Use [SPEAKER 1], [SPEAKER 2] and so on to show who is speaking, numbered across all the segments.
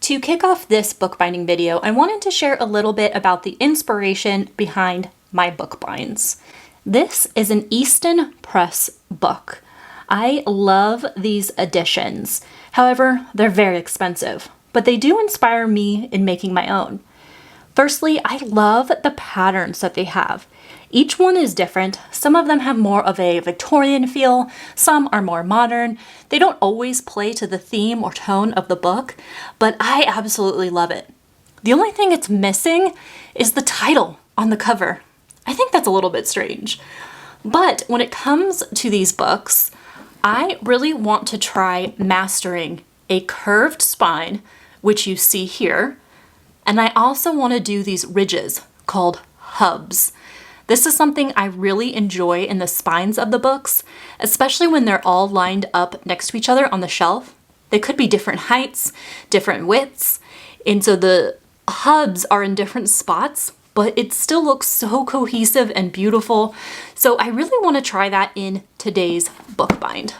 [SPEAKER 1] To kick off this bookbinding video, I wanted to share a little bit about the inspiration behind my bookbinds. This is an Easton Press book. I love these editions. However, they're very expensive, but they do inspire me in making my own. Firstly, I love the patterns that they have. Each one is different. Some of them have more of a Victorian feel, some are more modern. They don't always play to the theme or tone of the book, but I absolutely love it. The only thing it's missing is the title on the cover. I think that's a little bit strange. But when it comes to these books, I really want to try mastering a curved spine, which you see here, and I also want to do these ridges called hubs. This is something I really enjoy in the spines of the books, especially when they're all lined up next to each other on the shelf. They could be different heights, different widths, and so the hubs are in different spots, but it still looks so cohesive and beautiful. So I really want to try that in today's bookbind.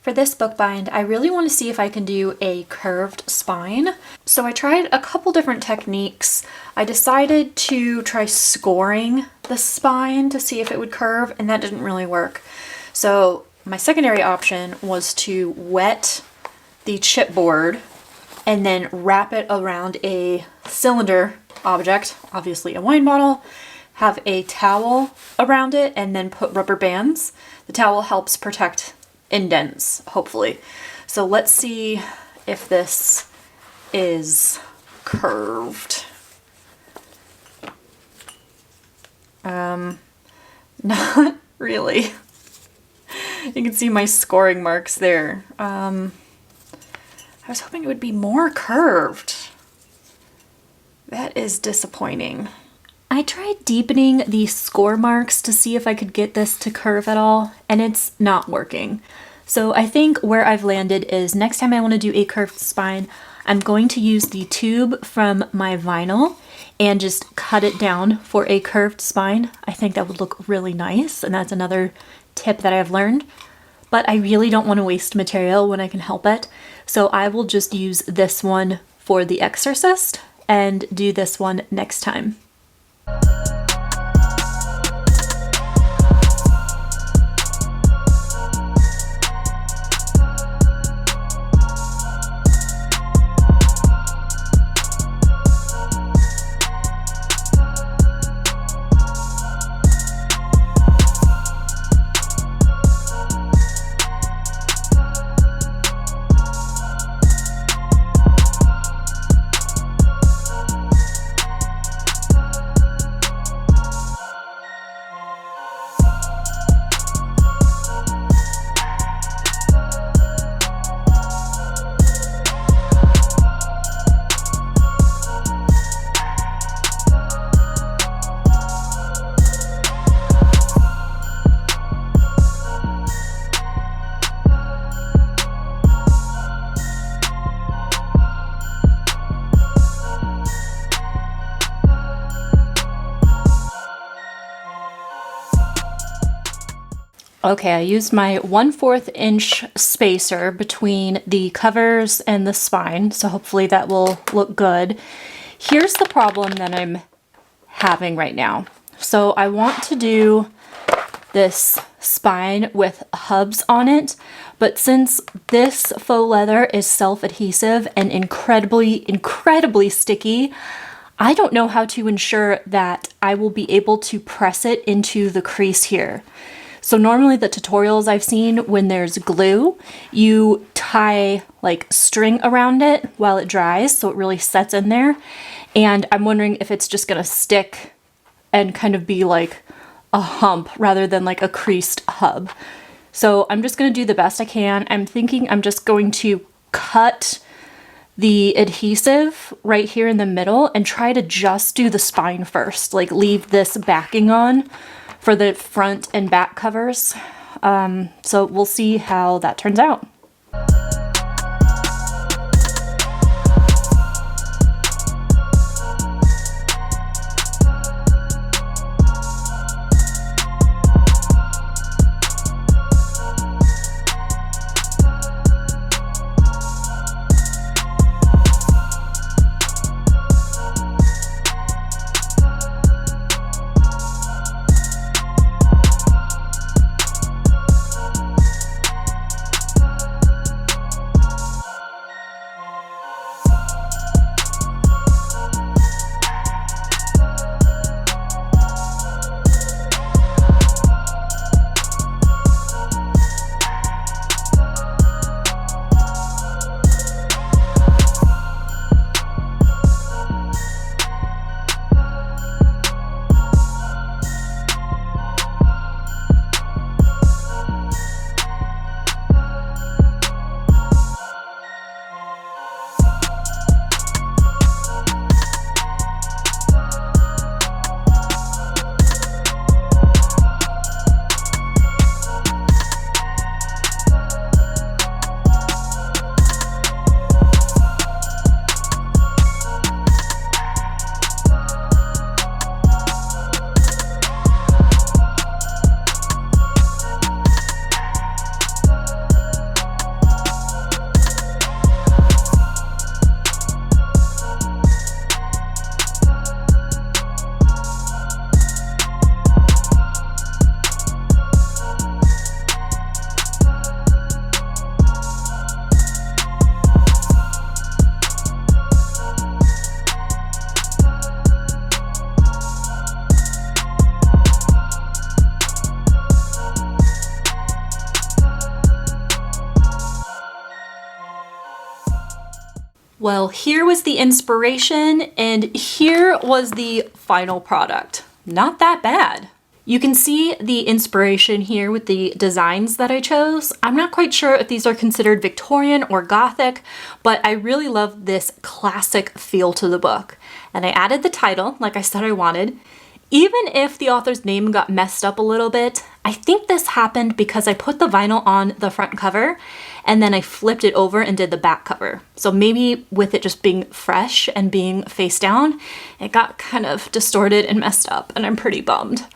[SPEAKER 1] For this bookbind, I really want to see if I can do a curved spine. So I tried a couple different techniques. I decided to try scoring the spine to see if it would curve, and that didn't really work. So my secondary option was to wet the chipboard and then wrap it around a cylinder object, obviously a wine bottle, have a towel around it, and then put rubber bands. The towel helps protect indents, hopefully. So let's see if this is curved. Not really. You can see my scoring marks there. I was hoping it would be more curved. That is disappointing. I tried deepening the score marks to see if I could get this to curve at all, and it's not working. So I think where I've landed is next time I want to do a curved spine, I'm going to use the tube from my vinyl and just cut it down for a curved spine. I think that would look really nice, and that's another tip that I've learned. But I really don't want to waste material when I can help it, so I will just use this one for the Exorcist and do this one next time. Okay, I used my 1/4 inch spacer between the covers and the spine, so hopefully that will look good. Here's the problem that I'm having right now. So I want to do this spine with hubs on it, but since this faux leather is self-adhesive and incredibly sticky, I don't know how to ensure that I will be able to press it into the crease here. So normally the tutorials I've seen, when there's glue, you tie like string around it while it dries so it really sets in there. And I'm wondering if it's just gonna stick and kind of be like a hump rather than like a creased hub. So I'm just gonna do the best I can. I'm thinking I'm just going to cut the adhesive right here in the middle and try to just do the spine first, like leave this backing on for the front and back covers. So we'll see how that turns out. Well, here was the inspiration and here was the final product. Not that bad. You can see the inspiration here with the designs that I chose. I'm not quite sure if these are considered Victorian or Gothic, but I really love this classic feel to the book. And I added the title, like I said I wanted. Even if the author's name got messed up a little bit, I think this happened because I put the vinyl on the front cover and then I flipped it over and did the back cover. So maybe with it just being fresh and being face down, it got kind of distorted and messed up and I'm pretty bummed.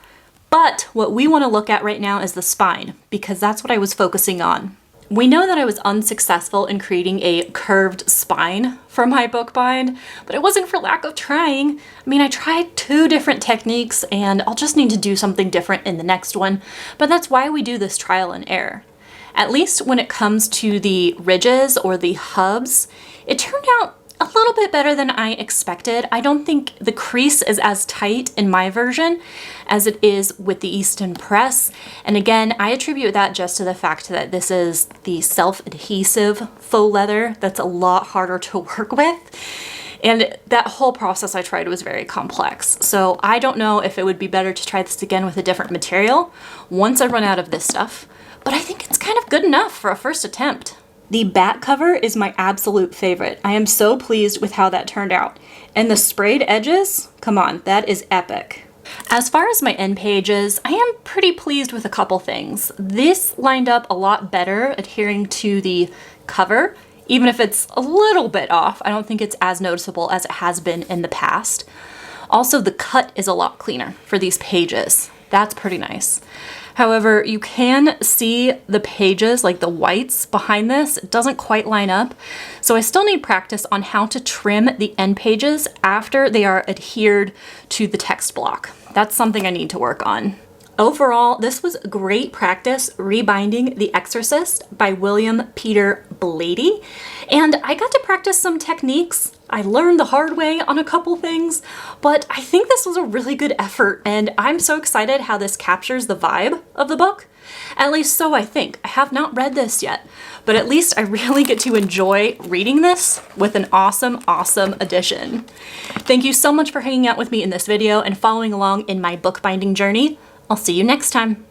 [SPEAKER 1] But what we want to look at right now is the spine because that's what I was focusing on. We know that I was unsuccessful in creating a curved spine for my bookbind, but it wasn't for lack of trying. I mean, I tried 2 different techniques and I'll just need to do something different in the next one, but that's why we do this trial and error. At least when it comes to the ridges or the hubs, it turned out a little bit better than I expected. I don't think the crease is as tight in my version as it is with the Easton Press. And again, I attribute that just to the fact that this is the self-adhesive faux leather that's a lot harder to work with. And that whole process I tried was very complex. So I don't know if it would be better to try this again with a different material once I run out of this stuff. But I think it's kind of good enough for a first attempt. The back cover is my absolute favorite. I am so pleased with how that turned out. And the sprayed edges, come on, that is epic. As far as my end pages, I am pretty pleased with a couple things. This lined up a lot better adhering to the cover, even if it's a little bit off. I don't think it's as noticeable as it has been in the past. Also, the cut is a lot cleaner for these pages. That's pretty nice. However, you can see the pages, like the whites behind this, it doesn't quite line up. So I still need practice on how to trim the end pages after they are adhered to the text block. That's something I need to work on. Overall, this was great practice rebinding The Exorcist by William Peter Blatty, and I got to practice some techniques. I learned the hard way on a couple things, but I think this was a really good effort, and I'm so excited how this captures the vibe of the book. At least so I think. I have not read this yet, but at least I really get to enjoy reading this with an awesome, awesome edition. Thank you so much for hanging out with me in this video and following along in my bookbinding journey. I'll see you next time.